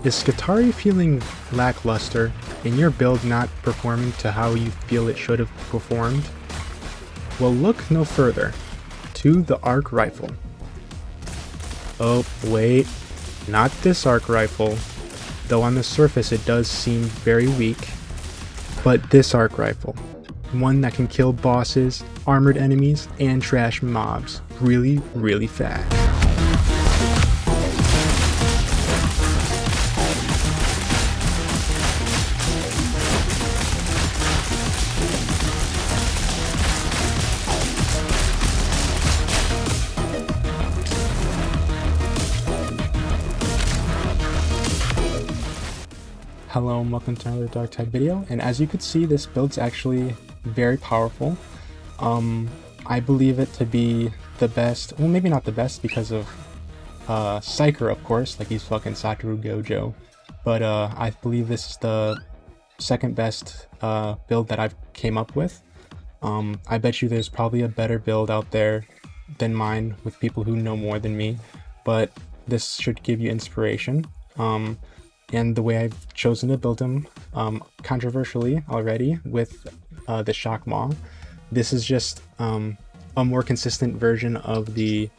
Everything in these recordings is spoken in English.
Is Skitarii feeling lackluster and your build not performing to how you feel it should have performed? Well, look no further to the arc rifle. Oh, wait, not this arc rifle, though on the surface it does seem very weak, but this arc rifle. One that can kill bosses, armored enemies, and trash mobs really, really fast. Hello and welcome to another Dark Tide video, and as you could see, this build's actually very powerful. I believe it to be the best, well maybe not the best because of Psyker, of course, like he's fucking Satoru Gojo, but I believe this is the second best build that I've came up with. I bet you there's probably a better build out there than mine with people who know more than me, but this should give you inspiration. And the way I've chosen to build them, controversially already, with the Shock Maw. This is just a more consistent version of the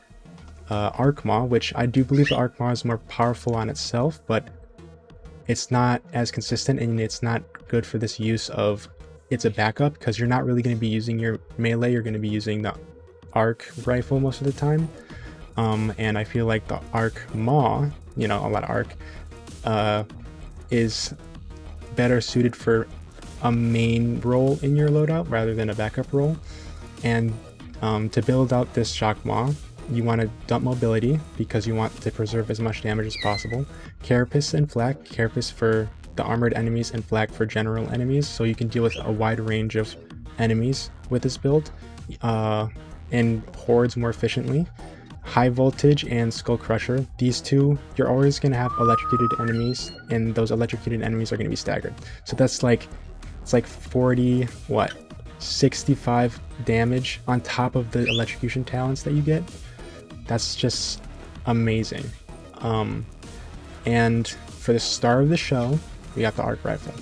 Arc Maw, which I do believe the Arc Maw is more powerful on itself, but it's not as consistent and it's not good for this use of it's a backup, because you're not really going to be using your melee, you're going to be using the Arc rifle most of the time. And I feel like the Arc Maw, you know, a lot of Arc, is better suited for a main role in your loadout rather than a backup role. And to build out this Shock Maw, you want to dump mobility because you want to preserve as much damage as possible. Carapace and Flak, Carapace for the armored enemies and Flak for general enemies, so you can deal with a wide range of enemies with this build and hordes more efficiently. High Voltage and Skull Crusher, these two, you're always going to have electrocuted enemies, and those electrocuted enemies are going to be staggered. So that's like, it's like 65 damage on top of the electrocution talents that you get. That's just amazing. And for the star of the show, we got the Arc Rifle.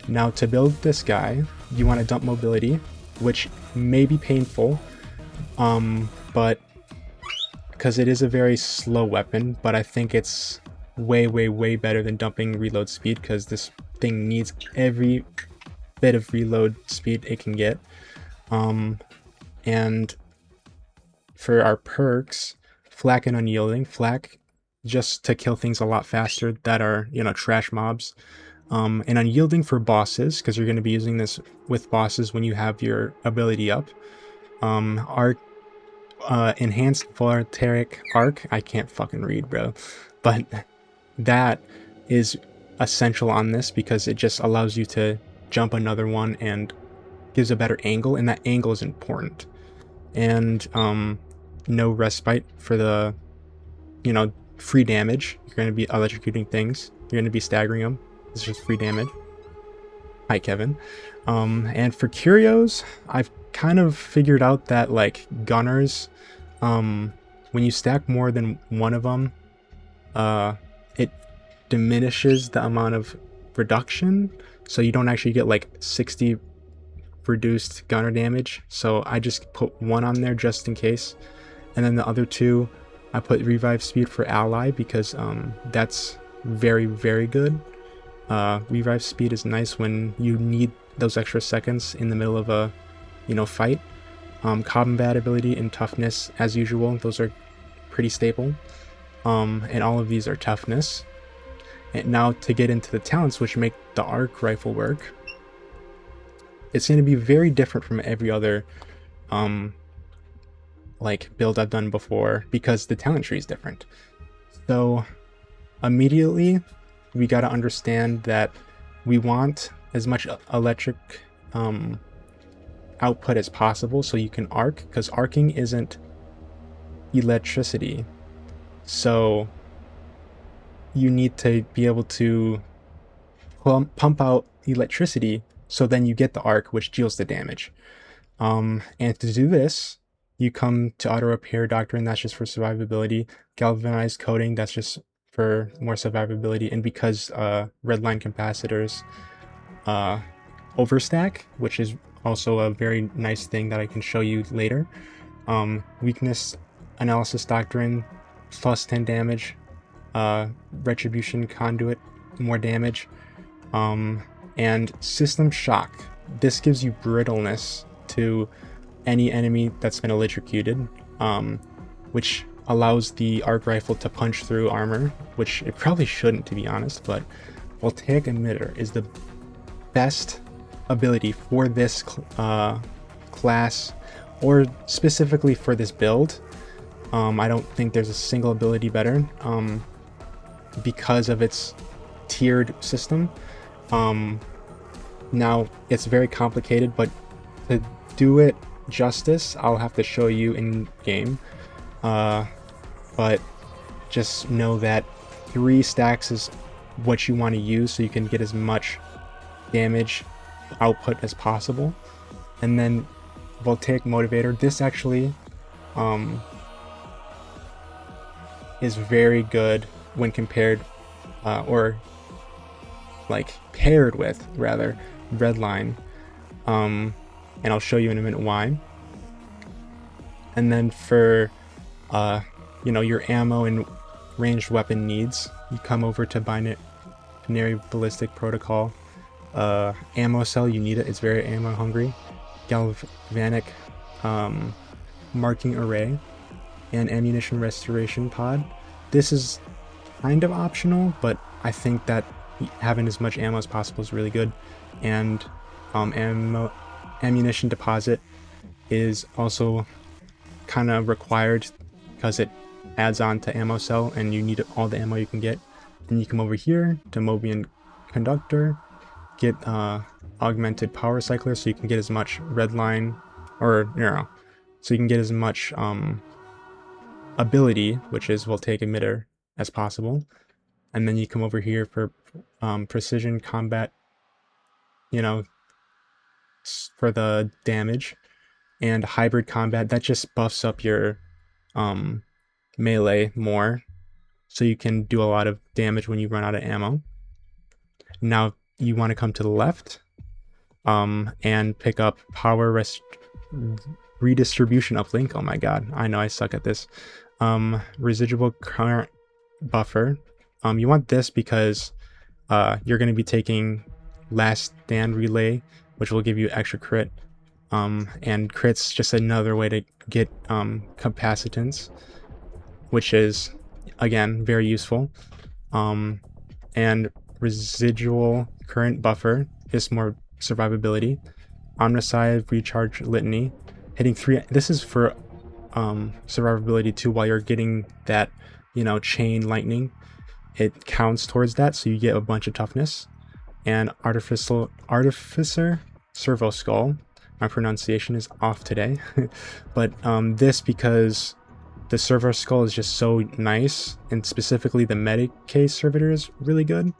Now to build this guy, you want to dump mobility, which may be painful, but because it is a very slow weapon, but I think it's way better than dumping reload speed, because this thing needs every bit of reload speed it can get. And for our perks, Flak and Unyielding. Flak just to kill things a lot faster that are, you know, trash mobs. And Unyielding for bosses, because you're going to be using this with bosses when you have your ability up. Arc, enhanced voltaic arc, I can't fucking read, bro, but that is essential on this because it just allows you to jump another one and gives a better angle, and that angle is important. And no respite for the, you know, free damage. You're going to be electrocuting things, you're going to be staggering them, it's just free damage. Hi Kevin. And for curios, I've kind of figured out that like gunners, when you stack more than one of them, it diminishes the amount of reduction, so you don't actually get like 60 reduced gunner damage. So I just put one on there just in case, and then the other two I put revive speed for ally because that's very good. Revive speed is nice when you need those extra seconds in the middle of a, you know, fight. Combat ability and toughness, as usual, those are pretty stable. And all of these are toughness. And now to get into the talents which make the Arc Rifle work, it's going to be very different from every other like build I've done before, because the talent tree is different. So immediately we got to understand that we want as much electric output as possible so you can arc, because arcing isn't electricity, so you need to be able to pump out electricity so then you get the arc, which deals the damage. And to do this, you come to Auto Repair Doctrine, that's just for survivability. Galvanized Coating, that's just for more survivability, and because redline capacitors overstack, which is also a very nice thing that I can show you later. Weakness analysis doctrine, plus 10 damage. Retribution conduit, more damage. And system shock. This gives you brittleness to any enemy that's been electrocuted, which allows the arc rifle to punch through armor, which it probably shouldn't, to be honest, but Voltaic Emitter is the best ability for this class, or specifically for this build. I don't think there's a single ability better because of its tiered system. Now, it's very complicated, but to do it justice, I'll have to show you in game. But just know that 3 stacks is what you want to use so you can get as much damage output as possible. And then Voltaic Motivator, this actually is very good when compared or like paired with rather Redline, and I'll show you in a minute why. And then for your ammo and ranged weapon needs, you come over to Binary Ballistic Protocol. Ammo cell, you need it, it's very ammo hungry. Galvanic marking array and ammunition restoration pod. This is kind of optional, but I think that having as much ammo as possible is really good. And ammunition deposit is also kind of required because it adds on to ammo cell and you need all the ammo you can get. Then you come over here to Mobian Conductor, get augmented power cycler so you can get as much redline, or so you can get as much ability, which is Voltaic Emitter, as possible. And then you come over here for precision combat, for the damage, and hybrid combat, that just buffs up your melee more, so you can do a lot of damage when you run out of ammo. Now you want to come to the left and pick up power redistribution uplink. Oh my god, I know I suck at this. Residual current buffer. You want this because you're going to be taking last stand relay, which will give you extra crit, and crit's just another way to get capacitance, which is again very useful. And residual current buffer is more survivability. Omnicide recharge litany, hitting 3. This is for survivability too, while you're getting that chain lightning. It counts towards that, so you get a bunch of toughness. And artificer servo skull. My pronunciation is off today, but this, because the servo skull is just so nice, and specifically the Medicae servitor is really good.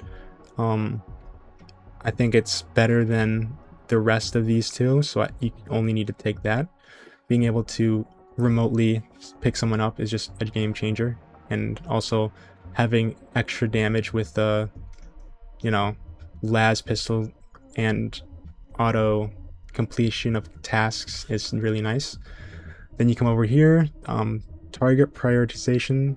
I think it's better than the rest of these two, so you only need to take that. Being able to remotely pick someone up is just a game changer, and also having extra damage with the las pistol and auto completion of tasks is really nice. Then you come over here, target prioritization.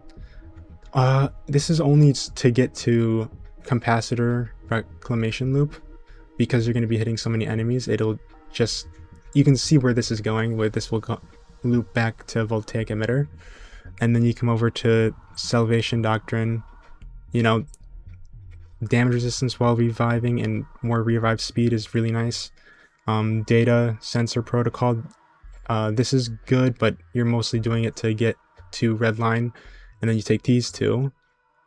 This is only to get to capacitor reclamation loop, because you're going to be hitting so many enemies. It'll just, you can see where this is going, where this will loop back to Voltaic Emitter. And then you come over to Salvation Doctrine. Damage resistance while reviving and more revive speed is really nice. Data sensor protocol. This is good, but you're mostly doing it to get to redline, and then you take these two.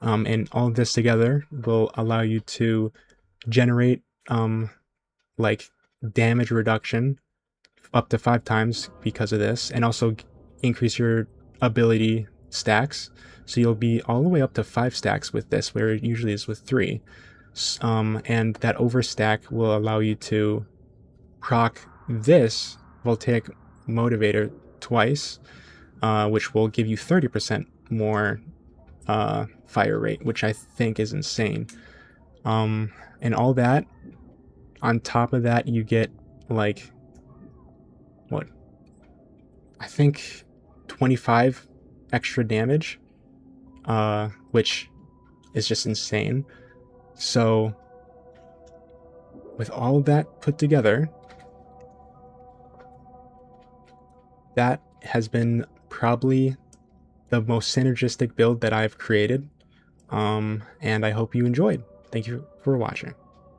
And all of this together will allow you to generate like damage reduction up to 5 times because of this, and also increase your ability stacks, so you'll be all the way up to 5 stacks with this, where it usually is with 3. And that overstack will allow you to proc this Voltaic Motivator twice, which will give you 30% more fire rate, which I think is insane. And all that, on top of that, you get like, what? I think 25 extra damage, which is just insane. So with all that put together, that has been probably the most synergistic build that I've created. And I hope you enjoyed. Thank you for watching.